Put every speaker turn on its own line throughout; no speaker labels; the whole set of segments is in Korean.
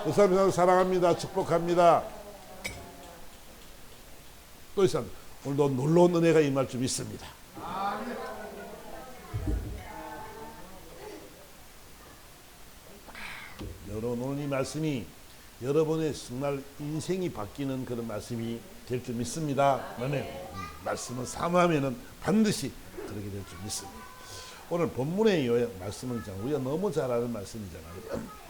의사입니다. 사랑합니다. 축복합니다. 또 있습니다. 오늘도 놀라운 은혜가 임할 줄 믿습니다. 여러분, 오늘 이 말씀이 여러분의 정말 인생이 바뀌는 그런 말씀이 될 줄 믿습니다. 아멘. 말씀을 사모하면은 반드시 그렇게 될 줄 믿습니다. 오늘 본문의 말씀은 우리가 너무 잘 아는 말씀이잖아요.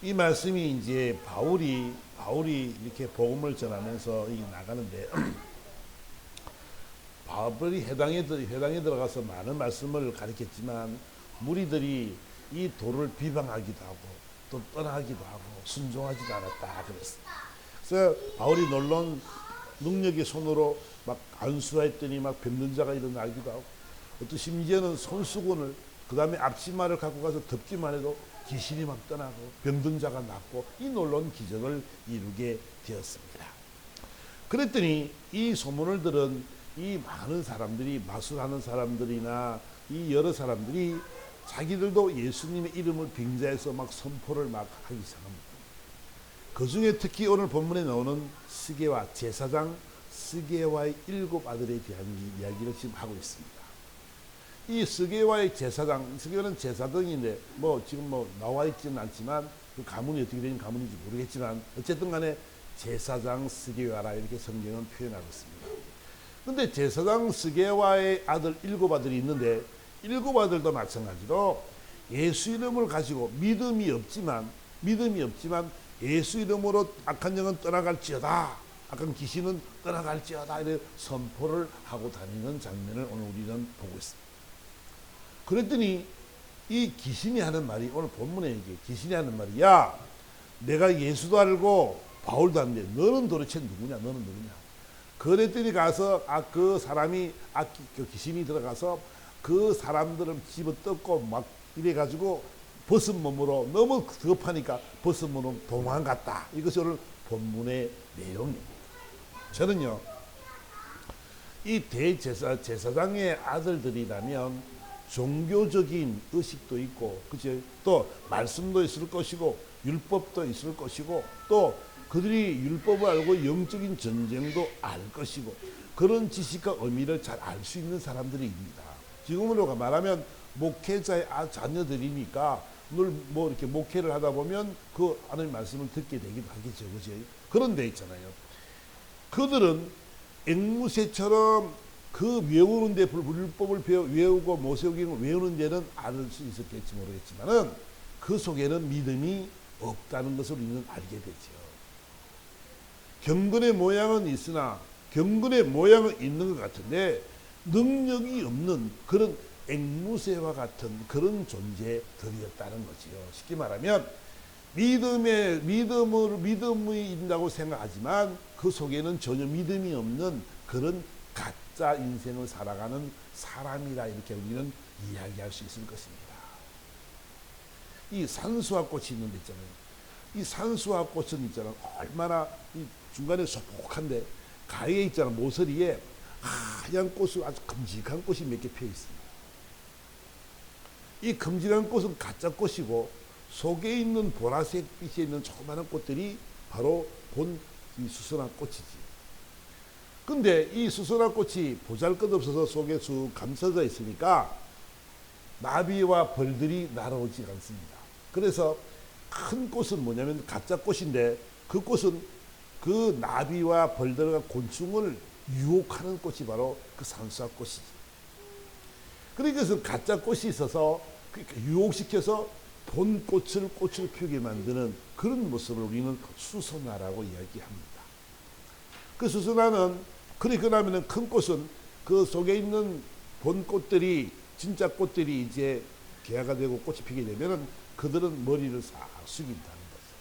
이 말씀이 이제 바울이 이렇게 복음을 전하면서 나가는데 바울이 회당에 들어가서 많은 말씀을 가르쳤지만 무리들이 이 도를 비방하기도 하고 또 떠나기도 하고 순종하지도 않았다 그랬습니다. 그래서 바울이 놀라운 능력의 손으로 막 안수했더니 막 병든 자가 일어나기도 하고 또 심지어는 손수건을 그 다음에 앞치마를 갖고 가서 덮기만 해도 귀신이 막 떠나고 병든 자가 낫고 이 놀라운 기적을 이루게 되었습니다. 그랬더니 이 소문을 들은 이 많은 사람들이 마술하는 사람들이나 이 여러 사람들이 자기들도 예수님의 이름을 빙자해서 막 선포를 막 하기 시작합니다. 그 중에 특히 오늘 본문에 나오는 스게와 제사장 스게와의 7 아들에 대한 이야기를 지금 하고 있습니다. 이 스게와의 제사장, 스게와는 제사장인데 지금 나와 있지는 않지만 그 가문이 어떻게 된 가문인지 모르겠지만 어쨌든 간에 제사장 스게와라 이렇게 성경은 표현하고 있습니다. 근데 제사장 스게와의 아들 7 아들이 있는데 7 아들도 마찬가지로 예수 이름을 가지고 믿음이 없지만 예수 이름으로 악한 영은 떠나갈지어다, 악한 귀신은 떠나갈지어다 이렇게 선포를 하고 다니는 장면을 오늘 우리는 보고 있습니다. 그랬더니 이 귀신이 하는 말이 오늘 본문에 귀신이 하는 말이 야 내가 예수도 알고 바울도 아는데 너는 도대체 누구냐, 너는 누구냐. 그랬더니 가서 그 사람이 그 귀신이 들어가서 그 사람들을 집어뜯고 막 이래가지고 벗은 몸으로 너무 급하니까 벗은 몸으로 도망갔다. 이것이 오늘 본문의 내용입니다. 저는요 이 제사장의 아들들이라면 종교적인 의식도 있고 그치? 또 말씀도 있을 것이고 율법도 있을 것이고 또 그들이 율법을 알고 영적인 전쟁도 알 것이고 그런 지식과 의미를 잘 알 수 있는 사람들입니다. 지금으로 말하면 목회자의 자녀들이니까 늘 이렇게 목회를 하다 보면 그 하나님의 말씀을 듣게 되기도 하겠죠. 그치? 그런 데 있잖아요. 그들은 앵무새처럼 그 외우는데 율법을 외우고 모세오경을 외우는 데는 알 수 있었겠지 모르겠지만은 그 속에는 믿음이 없다는 것을 우리는 알게 되죠. 경건의 모양은 있으나 경건의 모양은 있는 것 같은데 능력이 없는 그런 앵무새와 같은 그런 존재들이었다는 거지요. 쉽게 말하면 믿음이 있다고 생각하지만 그 속에는 전혀 믿음이 없는 그런 가짜 인생을 살아가는 사람이라 이렇게 우리는 이야기할 수 있을 것입니다. 이 산수화 꽃이 있는 데 있잖아요. 이 산수화 꽃은 있잖아요. 얼마나 이 중간에 소복한데 가에 있잖아요. 모서리에 하얀 꽃을 아주 큼직한 꽃이 몇 개 펴 있습니다. 이 큼직한 꽃은 가짜 꽃이고 속에 있는 보라색 빛에 있는 조그마한 꽃들이 바로 본 이 수선화 꽃이지. 근데 이 수선화 꽃이 보잘것없어서 속에 쑥 감싸져 있으니까 나비와 벌들이 날아오지 않습니다. 그래서 큰 꽃은 뭐냐면 가짜 꽃인데 그 꽃은 그 나비와 벌들과 곤충을 유혹하는 꽃이 바로 그 산수화 꽃이지. 그러니까 그 가짜 꽃이 있어서 유혹시켜서 본 꽃을 피우게 만드는 그런 모습을 우리는 수선화라고 이야기합니다. 그 수선화는 그러면은 큰 꽃은 그 속에 있는 본 꽃들이 진짜 꽃들이 이제 개화가 되고 꽃이 피게 되면은 그들은 머리를 싹 숙인다는 거죠.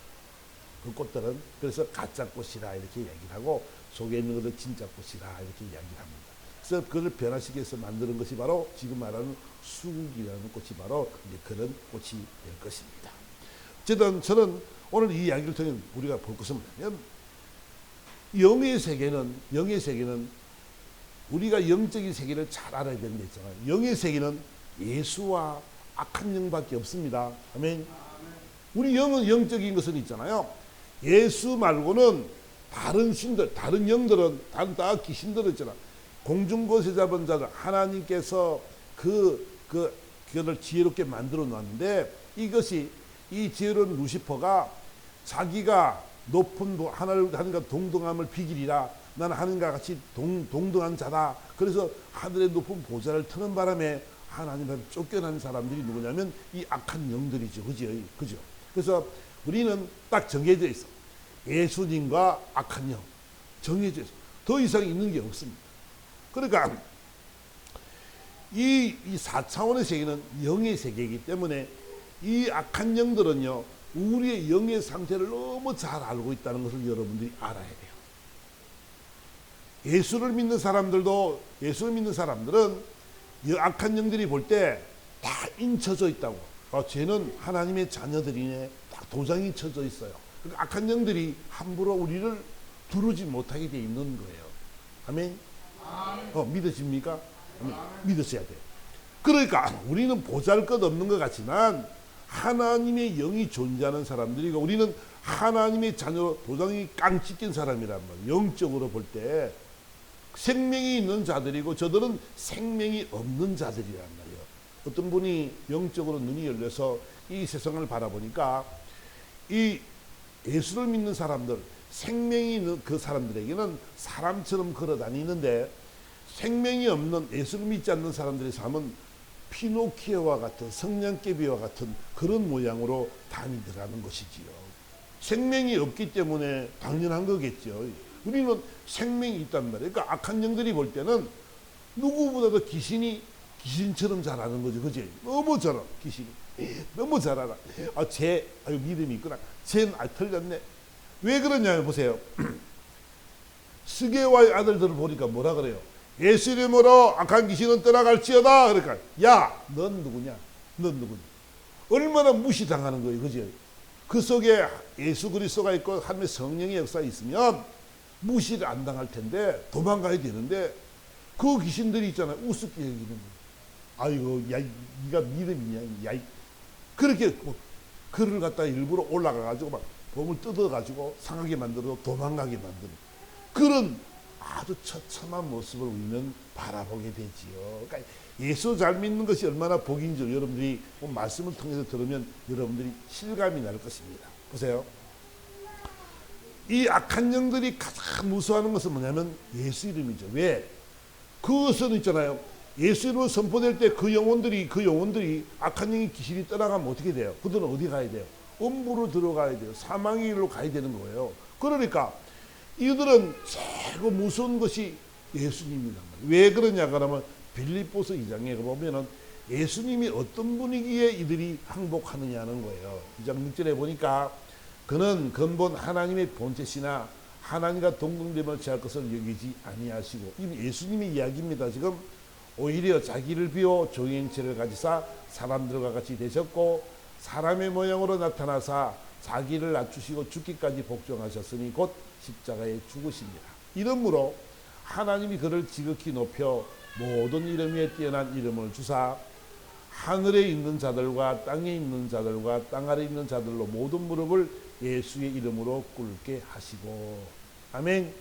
그 꽃들은 그래서 가짜 꽃이라 이렇게 이야기를 하고 속에 있는 것은 진짜 꽃이라 이렇게 이야기를 합니다. 그래서 그걸 변화시켜서 만드는 것이 바로 지금 말하는 수국이라는 꽃이 바로 이제 그런 꽃이 될 것입니다. 어쨌든 저는 오늘 이 이야기를 통해 우리가 볼 것은 뭐냐면 영의 세계는 우리가 영적인 세계를 잘 알아야 되는 데 있잖아요. 영의 세계는 예수와 악한 영밖에 없습니다. 아멘. 우리 영은 영적인 것은 있잖아요. 예수 말고는 다른 신들, 다른 영들은 다 귀신들은 있잖아. 공중곳에 잡은 자들 하나님께서 그를 지혜롭게 만들어 놨는데 이것이 이 지혜로운 루시퍼가 자기가 높은 하나님과 동등함을 비기리라. 나는 하나님과 같이 동등한 자다. 그래서 하늘의 높은 보좌를 트는 바람에 하나님 앞에 쫓겨난 사람들이 누구냐면 이 악한 영들이죠. 그죠? 그래서 우리는 딱 정해져 있어. 예수님과 악한 영 정해져 있어. 더 이상 있는 게 없습니다. 그러니까 이 4차원의 세계는 영의 세계이기 때문에 이 악한 영들은요, 우리의 영의 상태를 너무 잘 알고 있다는 것을 여러분들이 알아야 돼요. 예수를 믿는 사람들은 악한 영들이 볼 때 다 인쳐져 있다고. 쟤는 하나님의 자녀들이네. 딱 도장이 쳐져 있어요. 그러니까 악한 영들이 함부로 우리를 두르지 못하게 돼 있는 거예요. 아멘? 믿으십니까? 믿으셔야 돼요. 그러니까 우리는 보잘것없는 것 같지만 하나님의 영이 존재하는 사람들이고 우리는 하나님의 자녀로 도장이 깡 찍힌 사람이란 말이에요. 영적으로 볼 때 생명이 있는 자들이고 저들은 생명이 없는 자들이란 말이에요. 어떤 분이 영적으로 눈이 열려서 이 세상을 바라보니까 이 예수를 믿는 사람들, 생명이 있는 그 사람들에게는 사람처럼 걸어다니는데 생명이 없는 예수를 믿지 않는 사람들의 삶은 피노키오와 같은 성냥개비와 같은 그런 모양으로 다니더라는 것이지요. 생명이 없기 때문에 당연한 거겠죠. 우리는 생명이 있단 말이에요. 그러니까 악한 영들이 볼 때는 누구보다도 귀신처럼 잘하는 거죠. 그지? 너무 잘하, 귀신이. 너무 잘 알아. 믿음이 있구나. 쟤는 틀렸네. 왜 그러냐면 보세요. 스게와의 아들들을 보니까 뭐라 그래요? 예수 이름으로 악한 귀신은 떠나갈지어다. 그러니까 넌 누구냐? 얼마나 무시당하는 거예요. 그지? 그 속에 예수 그리스도가 있고 하나님의 성령의 역사가 있으면 무시를 안 당할 텐데 도망가야 되는데 그 귀신들이 있잖아요. 우습게 여기는 거예요. 아이고, 네가 믿음이냐? 그렇게 그를 갖다 일부러 올라가가지고 막 몸을 뜯어가지고 상하게 만들어 도망가게 만드는 그런 아주 처참한 모습을 우리는 바라보게 되지요. 그러니까 예수 잘 믿는 것이 얼마나 복인지 여러분들이 말씀을 통해서 들으면 여러분들이 실감이 날 것입니다. 보세요. 이 악한 영들이 가장 무서워하는 것은 뭐냐면 예수 이름이죠. 왜? 그것은 있잖아요. 예수 이름을 선포될 때 그 영혼들이 악한 영이 귀신이 떠나가면 어떻게 돼요? 그들은 어디 가야 돼요? 음부로 들어가야 돼요. 사망의 길로 가야 되는 거예요. 그러니까 이들은 최고 무서운 것이 예수님이란 말이에요. 왜 그러냐 그러면 빌립보서 2장에 보면은 예수님이 어떤 분위기에 이들이 항복하느냐는 거예요. 2장 6절에 보니까 그는 근본 하나님의 본체시나 하나님과 동등됨을 취할 것을 여기지 아니하시고, 이 예수님의 이야기입니다. 지금 오히려 자기를 비워 종의 형체를 가지사 사람들과 같이 되셨고 사람의 모양으로 나타나사 자기를 낮추시고 죽기까지 복종하셨으니 곧 십자가에 죽으십니다. 이러므로 하나님이 그를 지극히 높여 모든 이름 위에 뛰어난 이름을 주사 하늘에 있는 자들과 땅에 있는 자들과 땅 아래 있는 자들로 모든 무릎을 예수의 이름으로 꿇게 하시고. 아멘.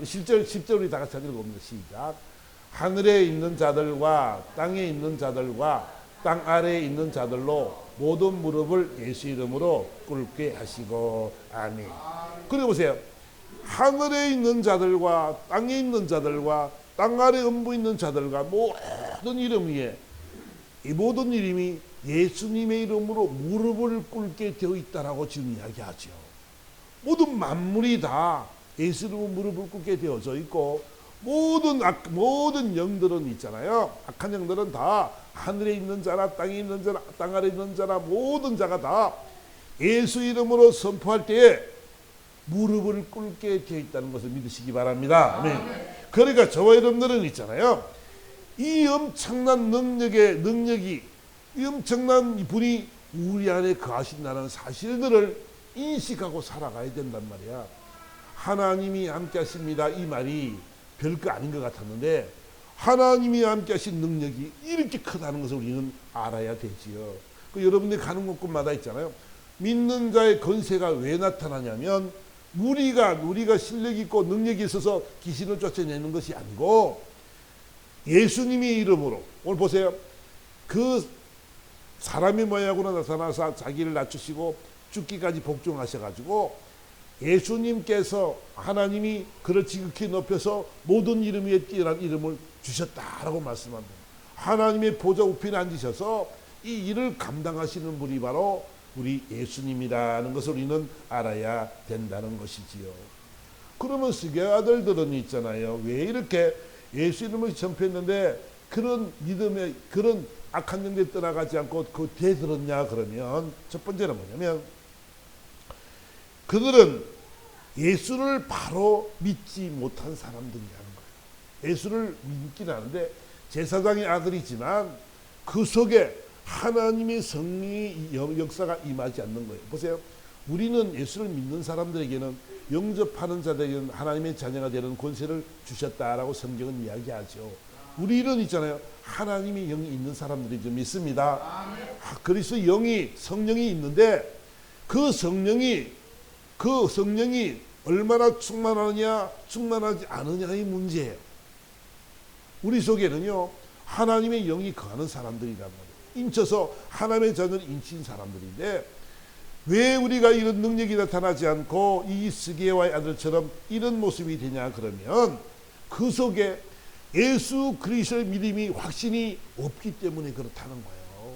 10절 우리 다 같이 읽어봅니다. 시작. 하늘에 있는 자들과 땅에 있는 자들과 땅 아래에 있는 자들로 모든 무릎을 예수 이름으로 꿇게 하시고. 아멘. 그래 보세요. 하늘에 있는 자들과 땅에 있는 자들과 땅 아래 음부 있는 자들과 모든 이름 위에 이 모든 이름이 예수님의 이름으로 무릎을 꿇게 되어 있다라고 지금 이야기하죠. 모든 만물이 다 예수 이름으로 무릎을 꿇게 되어져 있고 모든 영들은 있잖아요. 악한 영들은 다 하늘에 있는 자나 땅에 있는 자나 땅 아래 있는 자나 모든 자가 다 예수 이름으로 선포할 때에 무릎을 꿇게 되어 있다는 것을 믿으시기 바랍니다. 네. 그러니까 저와 여러분들은 있잖아요. 이 엄청난 능력이 이 엄청난 분이 우리 안에 거하신다는 사실들을 인식하고 살아가야 된단 말이야. 하나님이 함께 하십니다. 이 말이 별거 아닌 것 같았는데 하나님이 함께 하신 능력이 이렇게 크다는 것을 우리는 알아야 되지요. 여러분들이 가는 곳마다 있잖아요. 믿는 자의 권세가 왜 나타나냐면 우리가 실력 있고 능력이 있어서 귀신을 쫓아내는 것이 아니고 예수님의 이름으로, 오늘 보세요. 그 사람의 모양으로 나타나서 자기를 낮추시고 죽기까지 복종하셔가지고 예수님께서 하나님이 그를 지극히 높여서 모든 이름 위에 뛰어난 이름을 주셨다라고 말씀합니다. 하나님의 보좌 우편에 앉으셔서 이 일을 감당하시는 분이 바로 우리 예수님이라는 것을 우리는 알아야 된다는 것이지요. 그러면 스게 아들들은 있잖아요. 왜 이렇게 예수 이름을 전폐했는데 그런 믿음의 그런 악한 영들이 떠나가지 않고 그 대들었냐 그러면 첫 번째는 뭐냐면 그들은 예수를 바로 믿지 못한 사람들이라는 거예요. 예수를 믿기는 하는데 제사장의 아들이지만 그 속에 하나님의 성령의 역사가 임하지 않는 거예요. 보세요. 우리는 예수를 믿는 사람들에게는 영접하는 자들에게는 하나님의 자녀가 되는 권세를 주셨다라고 성경은 이야기하죠. 우리는 있잖아요. 하나님의 영이 있는 사람들이 좀 있습니다. 그리스도 영이 성령이 있는데 그 성령이 얼마나 충만하느냐 충만하지 않느냐의 문제예요. 우리 속에는요 하나님의 영이 거하는 사람들이란 말이에요. 인쳐서 하나님의 자녀를 인친 사람들인데 왜 우리가 이런 능력이 나타나지 않고 이 스게와의 아들처럼 이런 모습이 되냐 그러면 그 속에 예수 그리스도의 믿음이 확신이 없기 때문에 그렇다는 거예요.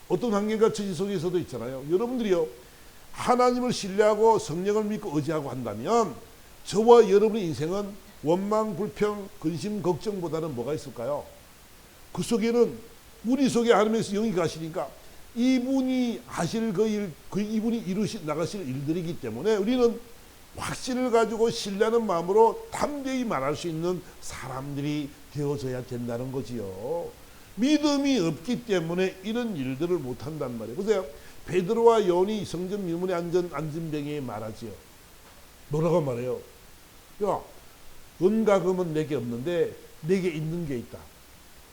어떤 환경과 처지 속에서도 있잖아요. 여러분들이요 하나님을 신뢰하고 성령을 믿고 의지하고 한다면 저와 여러분의 인생은 원망, 불평, 근심, 걱정보다는 뭐가 있을까요? 그 속에는 우리 속에 하나님께서 영이 가시니까 이분이 하실 그 일, 이분이 나가실 일들이기 때문에 우리는 확신을 가지고 신뢰하는 마음으로 담대히 말할 수 있는 사람들이 되어져야 된다는 거지요. 믿음이 없기 때문에 이런 일들을 못한단 말이에요. 보세요. 베드로와 요한이 성전 미문에 앉은 병에 말하지요. 뭐라고 말해요? 야, 은과 금은 내게 없는데 내게 있는 게 있다.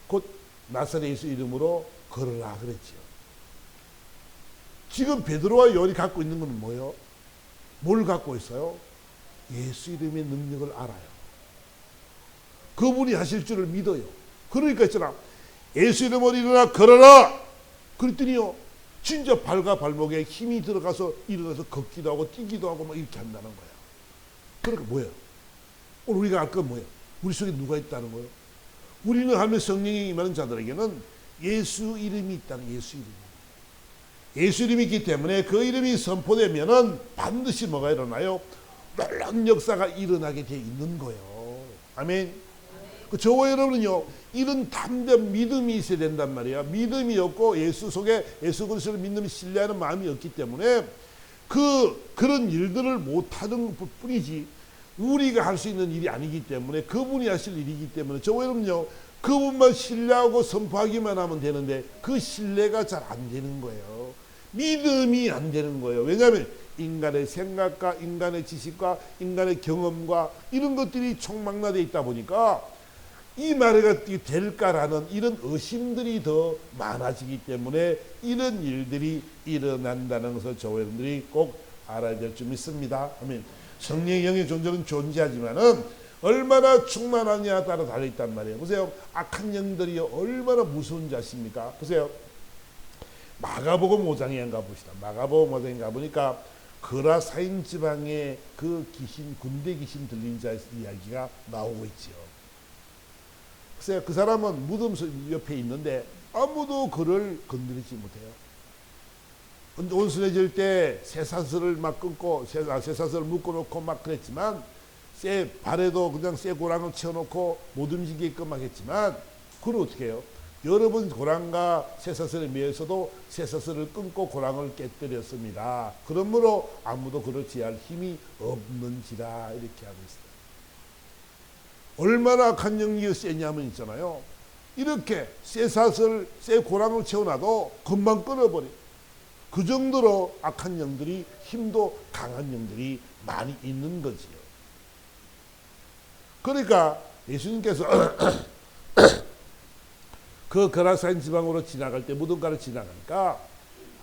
곧 나사렛 예수 이름으로 걸으라 그랬지요. 지금 베드로와 요한이 갖고 있는 건 뭐예요? 뭘 갖고 있어요? 예수 이름의 능력을 알아요. 그분이 하실 줄을 믿어요. 그러니까 있잖아. 예수 이름으로 일어나 걸어라. 그랬더니요. 진짜 발과 발목에 힘이 들어가서 일어나서 걷기도 하고 뛰기도 하고 막 이렇게 한다는 거야. 그러니까 뭐예요? 오늘 우리가 알 건 뭐예요? 우리 속에 누가 있다는 거예요? 우리는 하나님의 성령이 임하는 자들에게는 예수 이름이 있다는 예수 이름이. 예수 이름이 있기 때문에 그 이름이 선포되면은 반드시 뭐가 일어나요? 놀라운 역사가 일어나게 돼 있는 거예요. 아멘. 저와 여러분은요 이런 담대한 믿음이 있어야 된단 말이야. 믿음이 없고 예수 속에 예수 그리스도를 믿는 신뢰하는 마음이 없기 때문에 그런 일들을 못하는 뿐이지 우리가 할 수 있는 일이 아니기 때문에 그분이 하실 일이기 때문에 저와 여러분요 그분만 신뢰하고 선포하기만 하면 되는데 그 신뢰가 잘 안 되는 거예요. 믿음이 안 되는 거예요. 왜냐하면 인간의 생각과 인간의 지식과 인간의 경험과 이런 것들이 총망라되어 있다 보니까 이 말이 될까라는 이런 의심들이 더 많아지기 때문에 이런 일들이 일어난다는 것을 저와 여러분들이 꼭 알아야 될 줄 믿습니다. 아멘. 성령의 영의 존재는 존재하지만은 얼마나 충만하냐에 따라 달려있단 말이에요. 보세요. 악한 영들이 얼마나 무서운 자십니까? 보세요. 마가복음 5장에 가봅시다. 마가복음 5장에 가보니까 거라사인 지방에 그 귀신, 군대 귀신 들린 자의 이야기가 나오고 있지요. 글쎄요, 그 사람은 무덤 옆에 있는데 아무도 그를 건드리지 못해요. 온순해질 때 쇠사슬을 막 끊고 쇠사슬을 묶어놓고 막 그랬지만 발에도 그냥 쇠 고랑을 채워놓고 못 움직이게끔 하겠지만 그걸 어떻게 해요? 여러 번 고랑과 쇠사슬에 매여서도 쇠사슬을 끊고 고랑을 깨뜨렸습니다. 그러므로 아무도 그를 제할 힘이 없는지라 이렇게 하고 있어요. 얼마나 악한 영이 세냐면 있잖아요. 이렇게 쇠사슬, 쇠 고랑을 채워놔도 금방 끊어버려요. 그 정도로 악한 영들이 힘도 강한 영들이 많이 있는 거지요. 그러니까 예수님께서 그 거라사인 지방으로 지나갈 때 무덤가를 지나가니까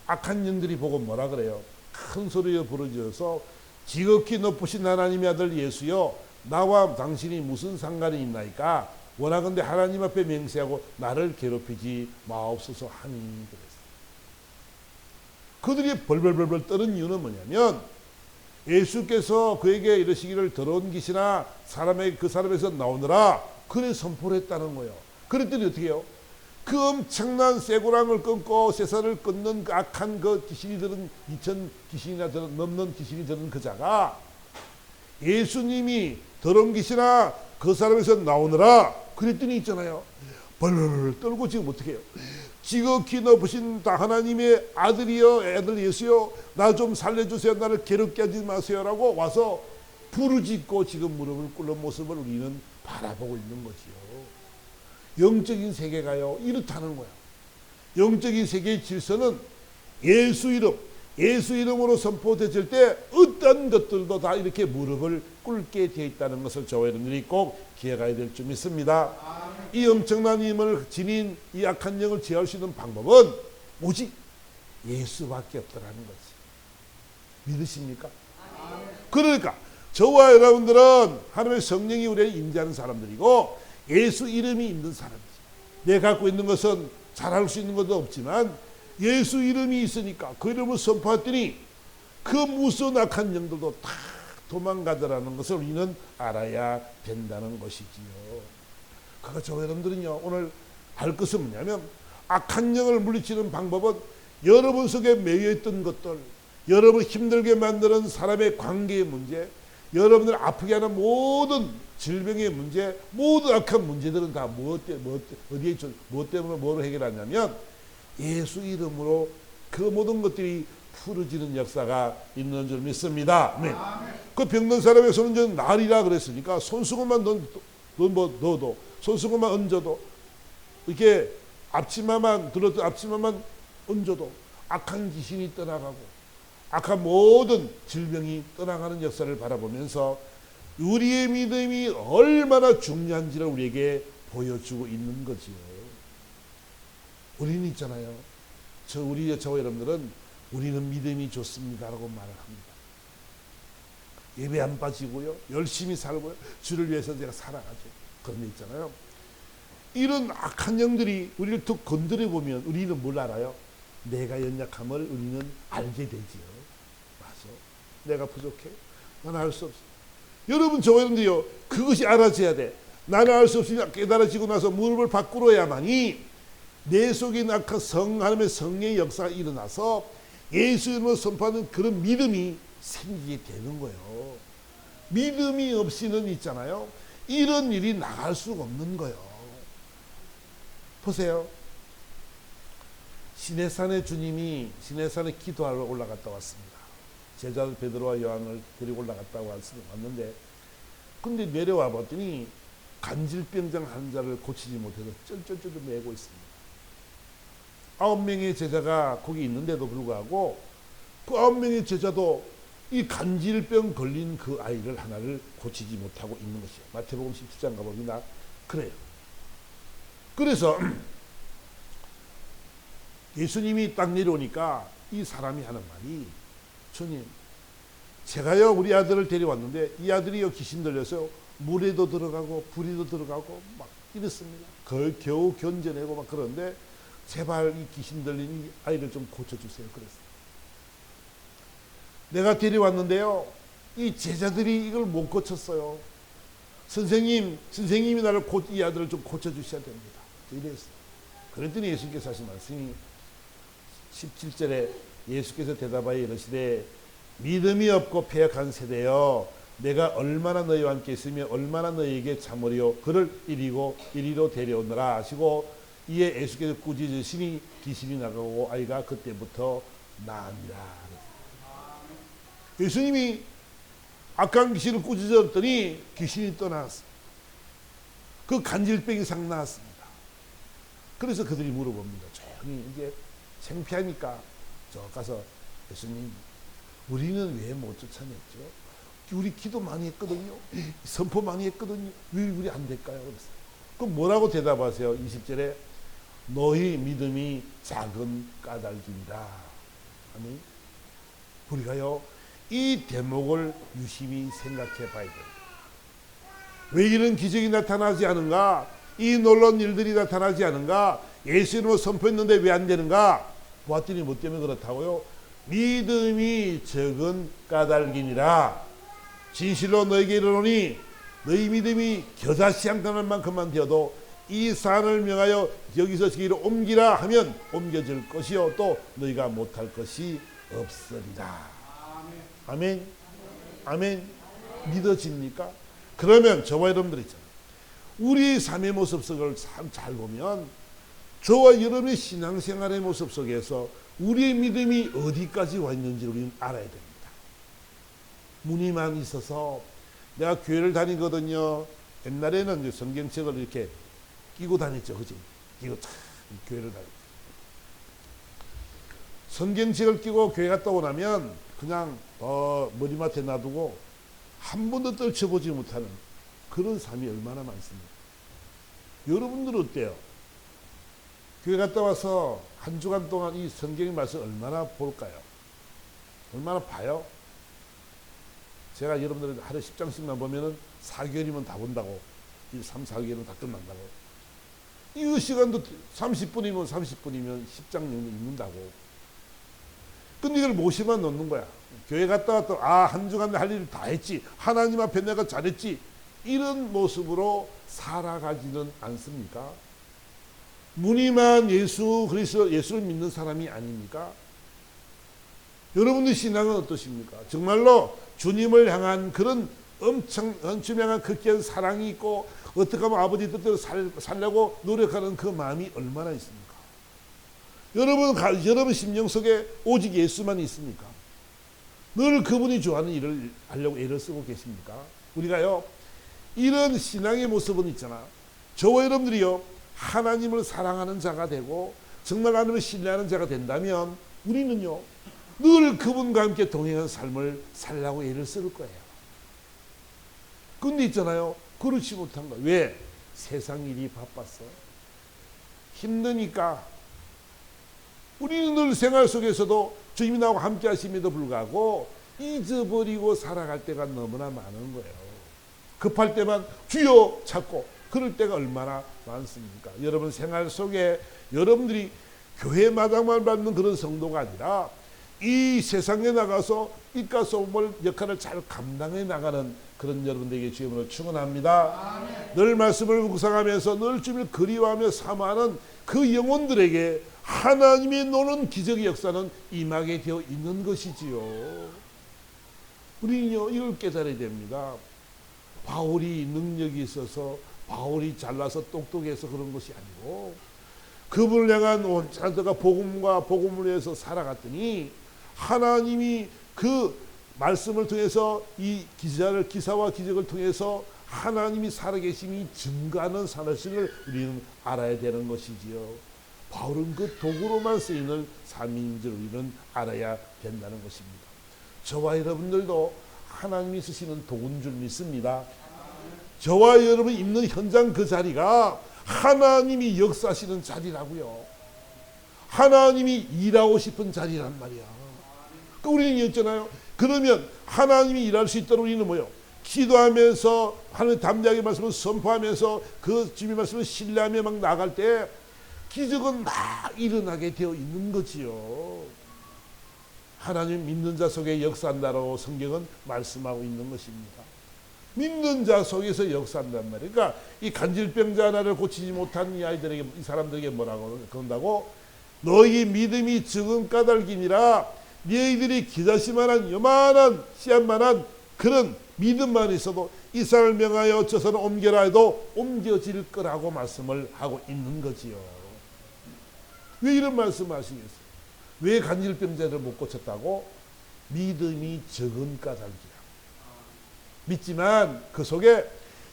악한 영들이 보고 뭐라 그래요? 큰 소리로 부르짖어서 지극히 높으신 하나님의 아들 예수여, 나와 당신이 무슨 상관이 있나이까? 원하건대 하나님 앞에 맹세하고 나를 괴롭히지 마옵소서 하니 그랬어요. 그들이 벌벌벌벌 떠는 이유는 뭐냐면 예수께서 그에게 이러시기를 더러운 귀신아 사람에게 그 사람에서 나오느라 그래 선포를 했다는 거예요. 그랬더니 어떻게 해요? 그 엄청난 쇠고랑을 끊고 쇠살을 끊는 그 악한 그 귀신이 들은 2000 귀신이나 넘는 귀신이 들은 그 자가 예수님이 더러운 귀신아 그 사람에서 나오느라 그랬더니 있잖아요. 벌벌 떨고 지금 어떻게 해요? 지극히 높으신 다 하나님의 아들이여 아들 예수여 나 좀 살려주세요. 나를 괴롭게 하지 마세요라고 와서 부르짖고 지금 무릎을 꿇는 모습을 우리는 바라보고 있는 거지요. 영적인 세계가요 이렇다는 거야. 영적인 세계의 질서는 예수 이름으로 선포되질 때 어떤 것들도 다 이렇게 무릎을 꿇게 되어 있다는 것을 저와 여러분들이 꼭 기억해야 될 줄 믿습니다. 이 엄청난 힘을 지닌 이 악한 영을 제어할 수 있는 방법은 오직 예수밖에 없더라는 거지. 믿으십니까? 그러니까 저와 여러분들은 하나님의 성령이 우리를 인도하는 사람들이고 예수 이름이 있는 사람이지. 내가 갖고 있는 것은 잘할 수 있는 것도 없지만 예수 이름이 있으니까 그 이름을 선포했더니 그 무서운 악한 영들도 다 도망가더라는 것을 우리는 알아야 된다는 것이지요. 그러니까 저 여러분들은요 오늘 할 것은 뭐냐면 악한 영을 물리치는 방법은 여러분 속에 매여있던 것들, 여러분 힘들게 만드는 사람의 관계의 문제, 여러분들 아프게 하는 모든 질병의 문제, 모든 악한 문제들은 다 무엇 때문에 뭐로 해결하냐면 예수 이름으로 그 모든 것들이 풀어지는 역사가 있는 줄 믿습니다. 네. 그 병든 사람의 손은 전 날이라 그랬으니까 손수건만 넣어도 손수건만 얹어도 이렇게 앞치마만 들어도 앞치마만 얹어도 악한 귀신이 떠나가고 악한 모든 질병이 떠나가는 역사를 바라보면서 우리의 믿음이 얼마나 중요한지를 우리에게 보여주고 있는 거지요. 우리는 있잖아요. 저와 여러분들은 우리는 믿음이 좋습니다라고 말을 합니다. 예배 안 빠지고요. 열심히 살고요. 주를 위해서 제가 살아가죠. 그런데 있잖아요. 이런 악한 영들이 우리를 툭 건드려 보면 우리는 뭘 알아요? 내가 연약함을 우리는 알게 되지요. 맞아. 내가 부족해. 나는 알 수 없어. 여러분 저와 여러분들이요. 그것이 알아져야 돼. 나는 알 수 없으니 깨달아지고 나서 무릎을 바꾸어야만이 내 속에 있는 악한 하나님의 성령의 역사가 일어나서 예수 이름으로 선포하는 그런 믿음이 생기게 되는 거예요. 믿음이 없이는 있잖아요. 이런 일이 나갈 수가 없는 거예요. 보세요. 시내산에 주님이 시내산에 기도하러 올라갔다 왔습니다. 제자들 베드로와 요한을 데리고 올라갔다 왔는데 근데 내려와 봤더니 간질병장 환자를 고치지 못해서 쩔쩔쩔 매고 있습니다. 9명의 제자가 거기 있는데도 불구하고 그 9명의 제자도 이 간질병 걸린 그 아이를 하나를 고치지 못하고 있는 것이에요. 마태복음 17장 가봅니다. 그래요. 그래서 예수님이 딱 내려오니까 이 사람이 하는 말이 주님 제가요 우리 아들을 데려왔는데 이 아들이요 귀신 들려서 물에도 들어가고 불에도 들어가고 막 이랬습니다. 그걸 겨우 견뎌내고 막 그러는데 제발 이 귀신 들린 이 아이를 좀 고쳐주세요. 그랬어요. 내가 데려왔는데요. 이 제자들이 이걸 못 고쳤어요. 선생님이 나를 이 아들을 좀 고쳐주셔야 됩니다. 이랬어요. 그랬더니 예수님께서 하신 말씀이 17절에 예수께서 대답하여 이르시되 믿음이 없고 패역한 세대여 내가 얼마나 너희와 함께 있으며 얼마나 너희에게 참으리요 그를 이리로 데려오느라 하시고 이에 예수께서 꾸짖으시니 귀신이 나가고 아이가 그때부터 나으니라. 예수님이 악한 귀신을 꾸짖었더니 귀신이 떠나왔습니다. 그 간질병이 싹 나았습니다. 그래서 그들이 물어봅니다. 조용히 이제 창피하니까 저 가서 예수님 우리는 왜 못 쫓아냈죠? 우리 기도 많이 했거든요. 선포 많이 했거든요. 왜 우리 안 될까요? 그랬어요. 그럼 뭐라고 대답하세요? 20절에 너희 믿음이 작은 까닭이니라. 아멘. 우리가요, 이 대목을 유심히 생각해 봐야 돼요. 왜 이런 기적이 나타나지 않은가? 이 놀라운 일들이 나타나지 않은가? 예수님을 선포했는데 왜 안 되는가? 보았더니 뭐 때문에 그렇다고요? 믿음이 적은 까닭이니라. 진실로 너에게 이르노니 너희 믿음이 겨자씨 한 가는 만큼만 되어도 이 산을 명하여 여기서 저기로 옮기라 하면 옮겨질 것이요 또 너희가 못할 것이 없으리라. 아멘. 아멘. 믿어집니까? 그러면 저와 여러분들 있잖아요. 우리 삶의 모습 속을 참 잘 보면 저와 여러분의 신앙생활의 모습 속에서 우리의 믿음이 어디까지 와 있는지 우리는 알아야 됩니다. 무늬만 있어서 내가 교회를 다니거든요. 옛날에는 이제 성경책을 이렇게 끼고 다녔죠. 그지? 끼고 참 교회를 다녔죠. 성경책을 끼고 교회 갔다 오고 나면 그냥 머리맡에 놔두고 한 번도 떨쳐보지 못하는 그런 삶이 얼마나 많습니다. 여러분들은 어때요? 교회 갔다 와서 한 주간 동안 이 성경의 말씀 얼마나 볼까요? 얼마나 봐요? 제가 여러분들 하루에 10장씩만 보면은 4개월이면 다 본다고. 3, 4개월은 다 끝난다고. 이 시간도 30분이면 10장 정도 읽는다고. 근데 이걸 모시만 놓는 거야. 교회 갔다 왔더니 한 주간 할 일을 다 했지. 하나님 앞에 내가 잘했지. 이런 모습으로 살아가지는 않습니까? 무늬만 예수 그리스도 예수를 믿는 사람이 아닙니까? 여러분의 신앙은 어떠십니까? 정말로 주님을 향한 그런 엄청난 극기한 사랑이 있고 어떻게 하면 아버지 뜻대로 살려고 노력하는 그 마음이 얼마나 있습니까? 여러분 심령 속에 오직 예수만 있습니까? 늘 그분이 좋아하는 일을 하려고 애를 쓰고 계십니까? 우리가요 이런 신앙의 모습은 있잖아. 저와 여러분들이요 하나님을 사랑하는 자가 되고 정말 하나님을 신뢰하는 자가 된다면 우리는요 늘 그분과 함께 동행한 삶을 살라고 애를 쓸 거예요. 근데 있잖아요 그렇지 못한 거야. 왜? 세상 일이 바빴어. 힘드니까. 우리는 늘 생활 속에서도 주님이 나하고 함께 하심에도 불구하고 잊어버리고 살아갈 때가 너무나 많은 거예요. 급할 때만 주여 찾고 그럴 때가 얼마나 많습니까? 여러분 생활 속에 여러분들이 교회 마당만 받는 그런 성도가 아니라 이 세상에 나가서 입가소몰 역할을 잘 감당해 나가는 그런 여러분들에게 주님으로 축원합니다. 늘 말씀을 묵상하면서 늘 주님을 그리워하며 사모하는 그 영혼들에게 하나님이 노는 기적의 역사는 임하게 되어 있는 것이지요. 우리는요 이걸 깨달아야 됩니다. 바울이 능력이 있어서 바울이 잘나서 똑똑해서 그런 것이 아니고 그분을 향한 온 자들과 복음과 복음을 위해서 살아갔더니 하나님이 그 말씀을 통해서 이 기사와 기적을 통해서 하나님이 살아계심이 증가하는 사실을 우리는 알아야 되는 것이지요. 바울은 그 도구로만 쓰이는 삶인 줄 우리는 알아야 된다는 것입니다. 저와 여러분들도 하나님이 쓰시는 도구인 줄 믿습니다. 저와 여러분이 있는 현장 그 자리가 하나님이 역사하시는 자리라고요. 하나님이 일하고 싶은 자리란 말이야. 그러니까 우리는 있잖아요. 그러면 하나님이 일할 수 있도록 우리는 뭐요? 기도하면서 하나님 담대하게 말씀을 선포하면서 그 주님의 말씀을 신뢰하며 막 나갈 때 기적은 막 일어나게 되어 있는 거지요. 하나님 믿는 자 속에 역사한다라고 성경은 말씀하고 있는 것입니다. 믿는 자 속에서 역사한단 말이에요. 그러니까 이 간질병자 하나를 고치지 못한 이 아이들에게 이 사람들에게 뭐라고 그런다고? 너희 믿음이 적은 까닭이니라. 너희들이 기다시만한 요만한 씨앗만한 그런 믿음만 있어도 이 사람을 명하여 저선을 옮겨라 해도 옮겨질 거라고 말씀을 하고 있는 거지요. 왜 이런 말씀을 하시겠어요? 왜 간질병자를 못 고쳤다고? 믿음이 적은 까닭이야. 믿지만 그 속에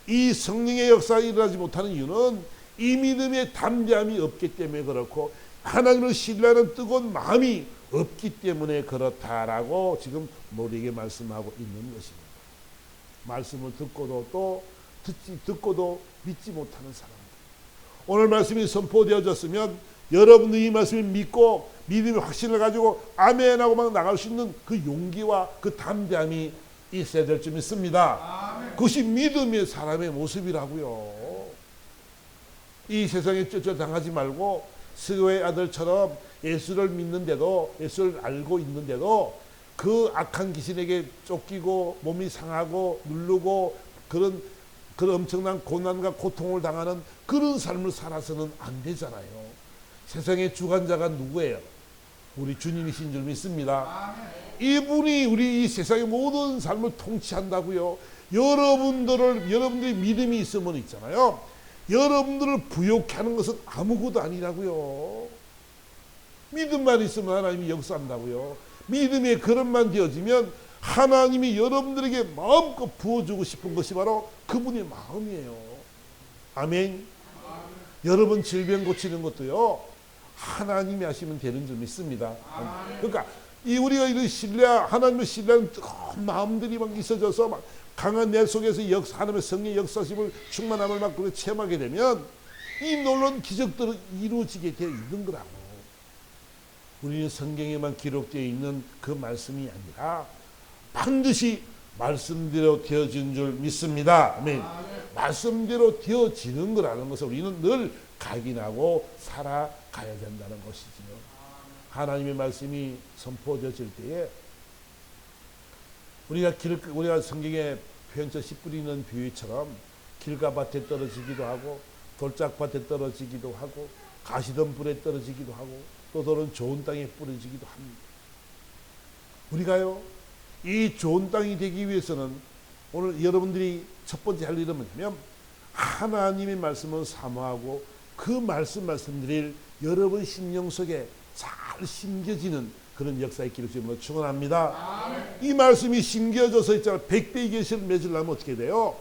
이 성령의 역사가 일어나지 못하는 이유는 이 믿음의 담대함이 없기 때문에 그렇고 하나님을 신뢰하는 뜨거운 마음이 없기 때문에 그렇다라고 지금 우리에게 말씀하고 있는 것입니다. 말씀을 듣고도 또 듣고도 믿지 못하는 사람들. 오늘 말씀이 선포되어졌으면 여러분들이 이 말씀을 믿고 믿음의 확신을 가지고 아멘하고 막 나갈 수 있는 그 용기와 그 담대함이 있어야 될 줄 믿습니다. 아멘. 그것이 믿음의 사람의 모습이라고요. 이 세상에 쫓겨당하지 말고 스가의 아들처럼 예수를 믿는데도, 예수를 알고 있는데도 그 악한 귀신에게 쫓기고 몸이 상하고 누르고 그런 엄청난 고난과 고통을 당하는 그런 삶을 살아서는 안 되잖아요. 세상의 주관자가 누구예요? 우리 주님이신 줄 믿습니다. 이분이 우리 이 세상의 모든 삶을 통치한다고요. 여러분들이 믿음이 있으면 있잖아요. 여러분들을 부욕케 하는 것은 아무것도 아니라고요. 믿음만 있으면 하나님이 역사한다고요. 믿음의 그릇만 되어지면 하나님이 여러분들에게 마음껏 부어주고 싶은 것이 바로 그분의 마음이에요. 아멘. 여러분 질병 고치는 것도요, 하나님이 하시면 되는 줄 믿습니다. 그러니까 우리가 이런 하나님을 신뢰하는 뜨거운 마음들이 막 있어져서 막 강한 내 속에서 하나님의 성령의 역사심을 충만함을 막 체험하게 되면 이 놀라운 기적들은 이루어지게 되어 있는 거라고. 우리는 성경에만 기록되어 있는 그 말씀이 아니라 반드시 말씀대로 되어진 줄 믿습니다. 아멘. 말씀대로 되어지는 거라는 것을 우리는 늘 각인하고 살아가야 된다는 것이지요. 하나님의 말씀이 선포되어질 때에 우리가 성경에 표현처 씨 뿌리는 비유처럼 길가 밭에 떨어지기도 하고 돌짝밭에 떨어지기도 하고 가시덤 불에 떨어지기도 하고 또 돌은 좋은 땅에 뿌려지기도 합니다. 우리가요, 이 좋은 땅이 되기 위해서는 오늘 여러분들이 첫 번째 할 일은 뭐냐면 하나님의 말씀을 사모하고 그 말씀드릴 여러분 심령 속에 잘 심겨지는 그런 역사의 길을 주님으로 축원합니다. 이 말씀이 심겨져서 있잖아요. 100배의 계시를 맺으려면 어떻게 돼요?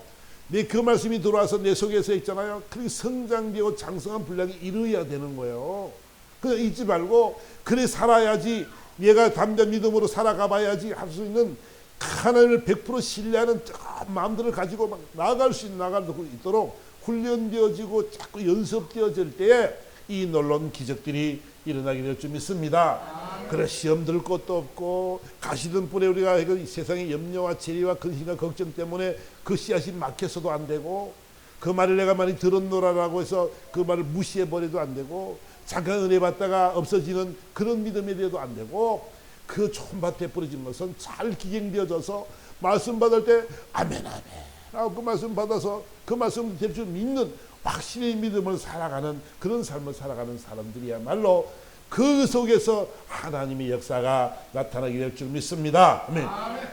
그 말씀이 들어와서 내 속에서 있잖아요. 그렇게 성장되고 장성한 분량이 이루어야 되는 거예요. 그냥 잊지 말고 그래 살아야지, 내가 담대한 믿음으로 살아가 봐야지 할 수 있는 하나님을 100% 신뢰하는 마음들을 가지고 막 나아갈 수 있도록 훈련되어지고 자꾸 연습되어질 때에 이 놀라운 기적들이 일어나게 될 줄 믿습니다. 그래 시험 들 것도 없고 가시던 뿔에 우리가 세상의 염려와 재리와 근심과 걱정 때문에 그 씨앗이 막혀서도 안 되고 그 말을 내가 많이 들었노라라고 해서 그 말을 무시해버려도 안 되고 잠깐 은혜 받다가 없어지는 그런 믿음에 대해도 안 되고 그 좋은 밭에 뿌려진 것은 잘 기경되어져서 말씀 받을 때 아멘 아멘 하고 그 말씀 받아서 그 말씀 될 줄 믿는 확신의 믿음을 살아가는 그런 삶을 살아가는 사람들이야말로 그 속에서 하나님의 역사가 나타나게 될 줄 믿습니다. 아멘.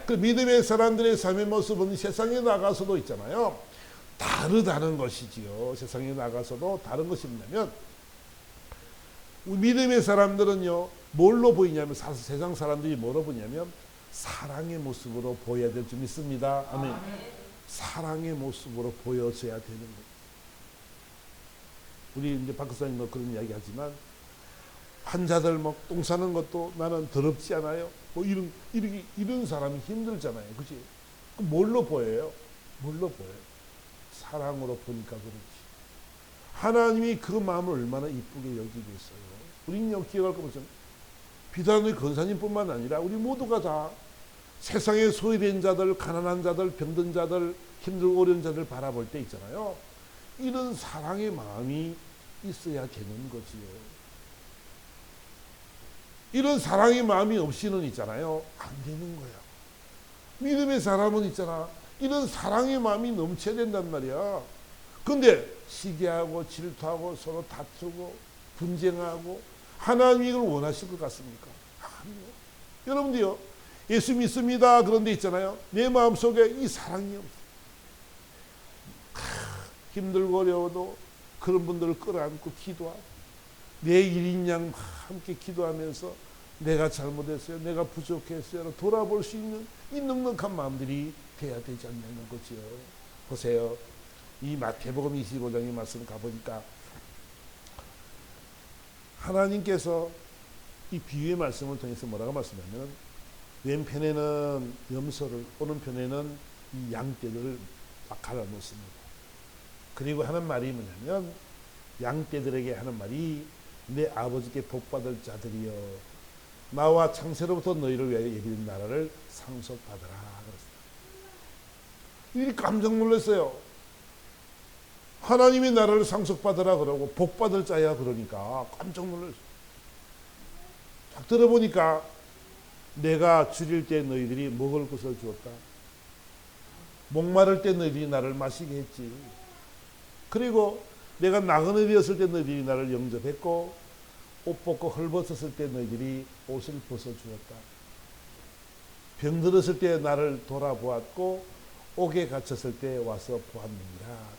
그 믿음의 사람들의 삶의 모습은 세상에 나가서도 있잖아요. 다르다는 것이지요. 세상에 나가서도 다른 것이 뭐냐면 믿음의 사람들은요, 뭘로 보이냐면 세상 사람들이 뭐로 보냐면 사랑의 모습으로 보여야 될 줄 믿습니다. 아멘. 사랑의 모습으로 보여져야 되는 거예요. 우리 이제 박사님도 그런 이야기 하지만 환자들 막 똥 싸는 것도 나는 더럽지 않아요. 뭐 이런 사람이 힘들잖아요. 그치? 뭘로 보여요? 뭘로 보여요? 사랑으로 보니까 그렇지. 하나님이 그 마음을 얼마나 이쁘게 여기겠어요. 우리는 기억할 거 보면 비단의 권사님뿐만 아니라 우리 모두가 다 세상에 소외된 자들, 가난한 자들, 병든 자들, 힘들고 어려운 자들 바라볼 때 있잖아요. 이런 사랑의 마음이 있어야 되는 거지요. 이런 사랑의 마음이 없이는 있잖아요. 안 되는 거야. 믿음의 사람은 있잖아. 이런 사랑의 마음이 넘쳐야 된단 말이야. 근데 시기하고 질투하고 서로 다투고 분쟁하고 하나님이 이걸 원하실 것 같습니까? 아니요. 여러분들요, 예수 믿습니다. 그런데 있잖아요. 내 마음속에 이 사랑이 없어요. 힘들고 어려워도 그런 분들을 끌어안고 기도하고 내 일인 양 함께 기도하면서 내가 잘못했어요, 내가 부족했어요 돌아볼 수 있는 이 넉넉한 마음들이 돼야 되지 않냐는 거지요. 보세요. 이 마태복음 25장의 말씀 가보니까 하나님께서 이 비유의 말씀을 통해서 뭐라고 말씀하냐면 왼편에는 염소를, 오른편에는 이 양떼들을 막 갈아놓습니다. 그리고 하는 말이 뭐냐면 양떼들에게 하는 말이 내 아버지께 복받을 자들이여 나와 창세로부터 너희를 위하여 예비된 나라를 상속받으라 그랬어요. 이 깜짝 놀랐어요. 하나님의 나라를 상속받으라 그러고 복받을 자야 그러니까 깜짝 놀랐어요. 딱 들어보니까 내가 줄일 때 너희들이 먹을 것을 주었다. 목마를 때 너희들이 나를 마시게 했지. 그리고 내가 나그네 되었을 때 너희들이 나를 영접했고 옷 벗고 헐벗었을 때 너희들이 옷을 벗어주었다. 병들었을 때 나를 돌아보았고 옥에 갇혔을 때 와서 보았느니라.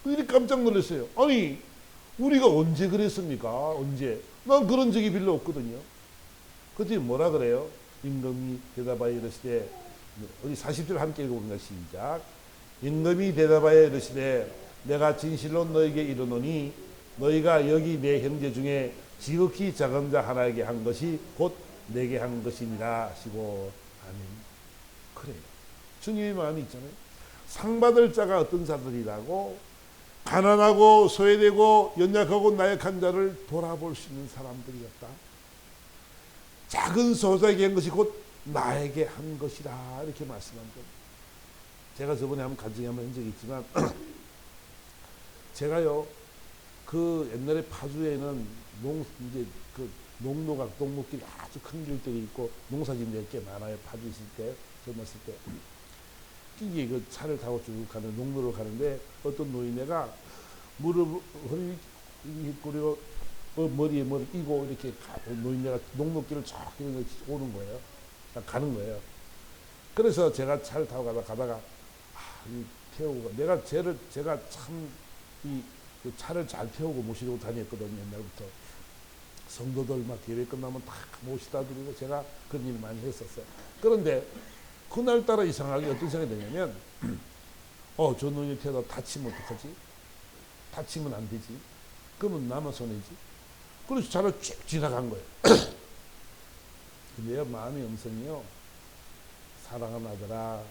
이렇게 깜짝 놀랐어요. 아니 우리가 언제 그랬습니까? 언제? 난 그런 적이 별로 없거든요. 그때 뭐라 그래요? 임금이 대답하여 이르시되 우리 40절 함께 읽어봅니다. 시작. 임금이 대답하여 이르시되 내가 진실로 너에게 이르노니 너희가 여기 내 형제 중에 지극히 작은 자 하나에게 한 것이 곧 내게 한 것이니라 하시고 아멘. 그래요. 주님의 마음이 있잖아요. 상 받을 자가 어떤 자들이라고 가난하고 소외되고 연약하고 나약한 자를 돌아볼 수 있는 사람들이었다. 작은 소자에게 한 것이 곧 나에게 한 것이라 이렇게 말씀한 겁니다. 제가 저번에 한번 간증이 한번 한 적이 있지만 제가요 그 옛날에 파주에는 이제 그 농로각 동목길이 아주 큰 길들이 있고 농사짓는 게 꽤 많아요. 파주 있을 때 젊었을 때 이게 그 차를 타고 쭉 가는 농로로 가는데 어떤 노인네가 무릎 허리 그리고 머리에 뭘 끼고 이렇게 노인네가 농로길을 쫙 오는 거예요. 가는 거예요. 그래서 제가 차를 타고 가다가 태우고 제가 참 그 차를 잘 태우고 모시고 다녔거든요. 옛날부터 성도들 막 예배 끝나면 다 모시다 드리고 제가 그런 일을 많이 했었어요. 그런데 그날따라 이상하게 어떤 생각이 드냐면 저 노인이 태우다 다치면 어떡하지? 다치면 안 되지. 그러면 나만 손해지. 그래서 차를 쭉 지나간 거예요. 근데요 마음의 음성이요 사랑하는 아들아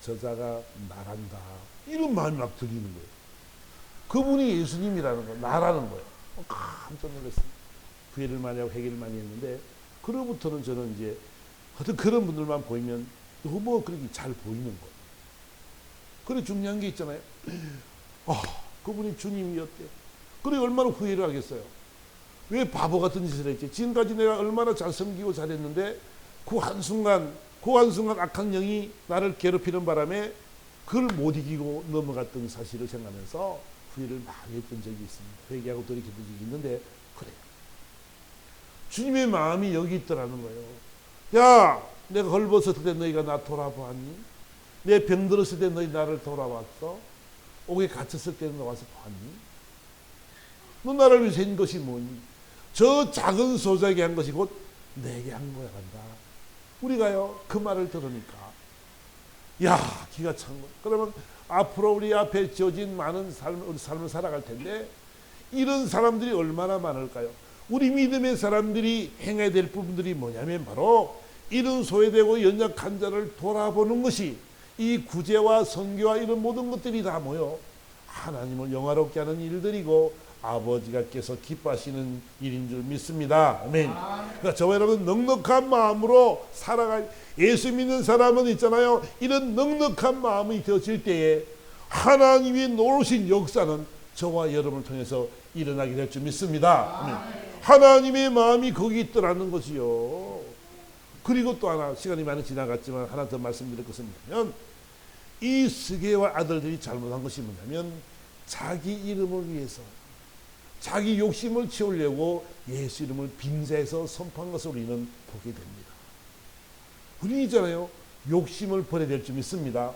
저자가 나란다 이런 마음이 막 들리는 거예요. 그분이 예수님이라는 거 나라는 거예요. 깜짝 놀랐어요. 후회를 많이 하고 회개를 많이 했는데 그로부터는 저는 이제 하여튼 그런 분들만 보이면 너무 그렇게 잘 보이는 거예요. 그래 중요한 게 있잖아요. 그분이 주님이었대. 그래 얼마나 후회를 하겠어요. 왜 바보 같은 짓을 했지? 지금까지 내가 얼마나 잘 섬기고 잘했는데 그 한순간 악한 영이 나를 괴롭히는 바람에 그걸 못 이기고 넘어갔던 사실을 생각하면서 후회를 많이 했던 적이 있습니다. 회개하고 돌이켰던 적이 있는데 그래요. 주님의 마음이 여기 있더라는 거예요. 야 내가 헐벗었을 때 너희가 나 돌아보았니? 내 병들었을 때 너희 나를 돌아왔어? 옥에 갇혔을 때 너 와서 보았니? 너 나를 위해서 한 것이 뭐니? 저 작은 소자에게 한 것이 곧 내게 한 거야 간다. 우리가요 그 말을 들으니까 기가 찬 거야. 그러면 앞으로 우리 앞에 지어진 많은 우리 삶을 살아갈 텐데 이런 사람들이 얼마나 많을까요? 우리 믿음의 사람들이 행해야 될 부분들이 뭐냐면 바로 이런 소외되고 연약한 자를 돌아보는 것이 이 구제와 선교와 이런 모든 것들이 다 모여 하나님을 영화롭게 하는 일들이고 아버지가께서 기뻐하시는 일인 줄 믿습니다. 아멘. 그러니까 저와 여러분 넉넉한 마음으로 살아갈 예수 믿는 사람은 있잖아요. 이런 넉넉한 마음이 되어질 때에 하나님이 놀라신 역사는 저와 여러분을 통해서 일어나게 될 줄 믿습니다. 아멘. 하나님의 마음이 거기 있더라는 것이요. 그리고 또 하나 시간이 많이 지나갔지만 하나 더 말씀드릴 것은 뭐냐면 이 스게와 아들들이 잘못한 것이 뭐냐면 자기 이름을 위해서 자기 욕심을 채우려고 예수 이름을 빙자해서 선포한 것을 우리는 보게 됩니다. 우리 있잖아요. 욕심을 버려야 될 줄 믿습니다.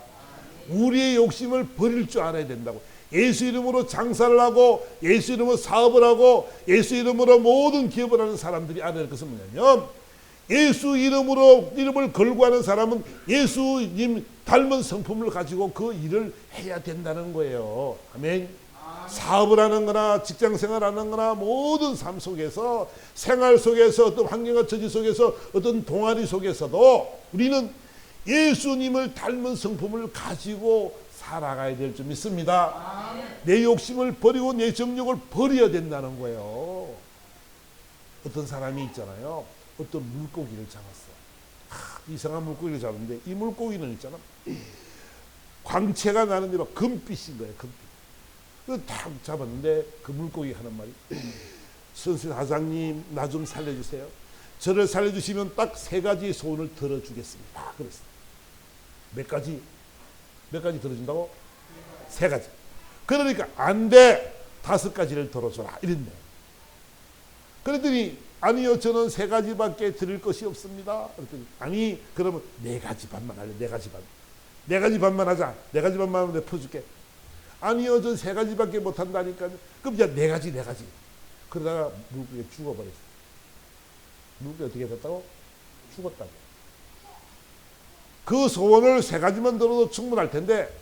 우리의 욕심을 버릴 줄 알아야 된다고. 예수 이름으로 장사를 하고 예수 이름으로 사업을 하고 예수 이름으로 모든 기업을 하는 사람들이 알아야 될 것은 뭐냐면 예수 이름을 걸고 하는 사람은 예수님 닮은 성품을 가지고 그 일을 해야 된다는 거예요. 아멘. 사업을 하는 거나 직장 생활하는 거나 모든 삶 속에서 생활 속에서 어떤 환경과 처지 속에서 어떤 동아리 속에서도 우리는 예수님을 닮은 성품을 가지고 살아가야 될 줄 믿습니다. 내 욕심을 버리고 내 정욕을 버려야 된다는 거예요. 어떤 사람이 있잖아요. 어떤 물고기를 잡았어. 이상한 물고기를 잡았는데 이 물고기는 있잖아. 광채가 나는 대로 금빛인 거예요. 금빛. 그래서 딱 잡았는데 그 물고기 하는 말이 선생님, 사장님 나 좀 살려주세요. 저를 살려주시면 딱 3가지 소원을 들어주겠습니다. 그랬어. 몇 가지 들어준다고? 3가지. 그러니까 안 돼. 5가지를 들어줘라. 이랬네. 그랬더니 아니요, 저는 3가지밖에 드릴 것이 없습니다. 그랬더니 아니, 그러면 4가지 반만 할래. 4가지 반. 4가지 반만 하자. 4가지 반만 하면 내가 풀어줄게. 아니요, 전 3가지밖에 못한다니까요. 그럼 이제 4가지. 그러다가 물고기가 죽어버렸어. 물고기 어떻게 됐다고? 죽었다고. 그 소원을 3가지만 들어도 충분할 텐데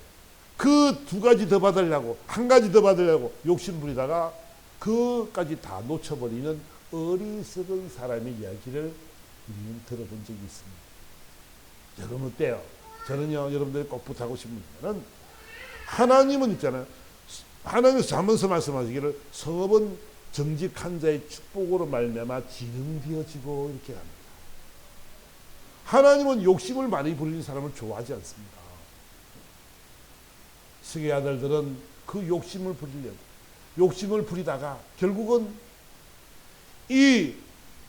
그 2가지 더 받으려고 1가지 더 받으려고 욕심 부리다가 그까지 다 놓쳐버리는 어리석은 사람의 이야기를 우리는 들어본 적이 있습니다. 여러분 어때요? 저는요, 여러분들이 꼭 부탁하고 싶은 거는 하나님은 있잖아요. 하나님께서 하면서 말씀하시기를 성읍은 정직한 자의 축복으로 말미암아 진흥되어지고 이렇게 합니다. 하나님은 욕심을 많이 부리는 사람을 좋아하지 않습니다. 스게 아들들은 그 욕심을 부리려고 욕심을 부리다가 결국은 이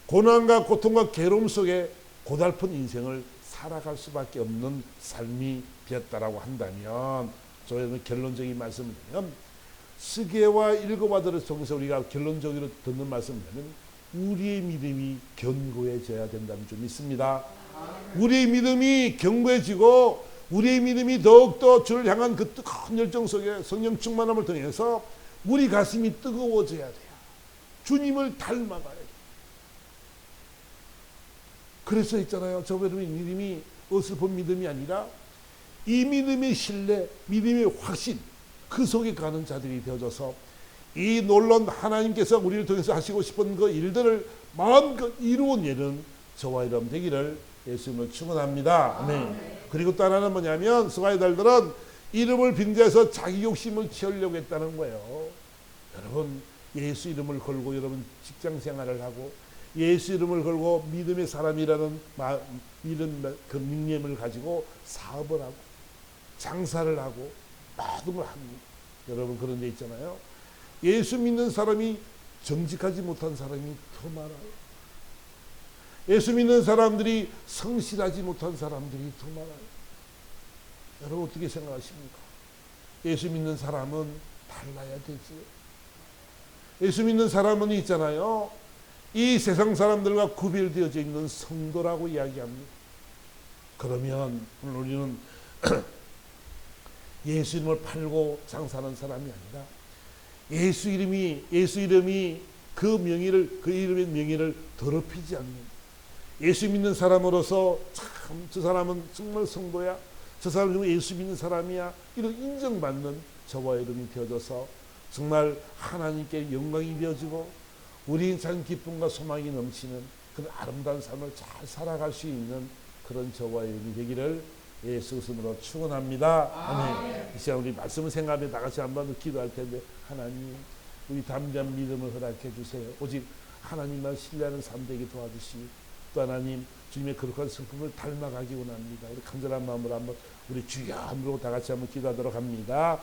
고난과 고통과 괴로움 속에 고달픈 인생을 살아갈 수밖에 없는 삶이 되었다라고 한다면, 저희는 결론적인 말씀을 드리면 스게와 7아들을 통해서 우리가 결론적으로 듣는 말씀을 드리면 우리의 믿음이 견고해져야 된다는 줄 믿습니다. 우리의 믿음이 견고해지고 우리의 믿음이 더욱더 주를 향한 그 뜨거운 열정 속에 성령 충만함을 통해서 우리 가슴이 뜨거워져야 돼요. 주님을 닮아가야 돼요. 그래서 있잖아요. 저 여러분의 믿음이 어설픈 믿음이 아니라 이 믿음의 신뢰, 믿음의 확신, 그 속에 가는 자들이 되어져서 이 놀라운 하나님께서 우리를 통해서 하시고 싶은 그 일들을 마음껏 이루어내는 저와 여러분 되기를 예수님을 축원합니다. 아멘. 그리고 또 하나는 뭐냐면 스가이달들은 이름을 빙자해서 자기 욕심을 채우려고 했다는 거예요. 여러분 예수 이름을 걸고 여러분 직장 생활을 하고 예수 이름을 걸고 믿음의 사람이라는 이런 그 닉네임을 가지고 사업을 하고 장사를 하고 모든 걸 합니다. 여러분 그런 데 있잖아요. 예수 믿는 사람이 정직하지 못한 사람이 더 많아요. 예수 믿는 사람들이 성실하지 못한 사람들이 더 많아요. 여러분 어떻게 생각하십니까? 예수 믿는 사람은 달라야 되지요. 예수 믿는 사람은 있잖아요. 이 세상 사람들과 구별되어져 있는 성도라고 이야기합니다. 그러면 오늘 우리는 예수 이름을 팔고 장사하는 사람이 아니라 예수 이름이 그 명의를, 그 이름의 명의를 더럽히지 않는 예수 믿는 사람으로서 참 저 사람은 정말 성도야, 저 사람은 예수 믿는 사람이야, 이런 인정받는 저와 이름이 되어져서 정말 하나님께 영광이 되어지고 우리 참 기쁨과 소망이 넘치는 그런 아름다운 삶을 잘 살아갈 수 있는 그런 저와 이름이 되기를 예수 그리스도로 축원합니다. 아멘. 이 시간 우리 말씀을 생각하며 다 같이 한번 기도할 텐데, 하나님 우리 담대한 믿음을 허락해 주세요. 오직 하나님만 신뢰하는 삶 되게 도와주시고, 또 하나님 주님의 거룩한 성품을 닮아가기 원합니다. 우리 간절한 마음으로 한번 우리 주여 함으로 다 같이 한번 기도하도록 합니다.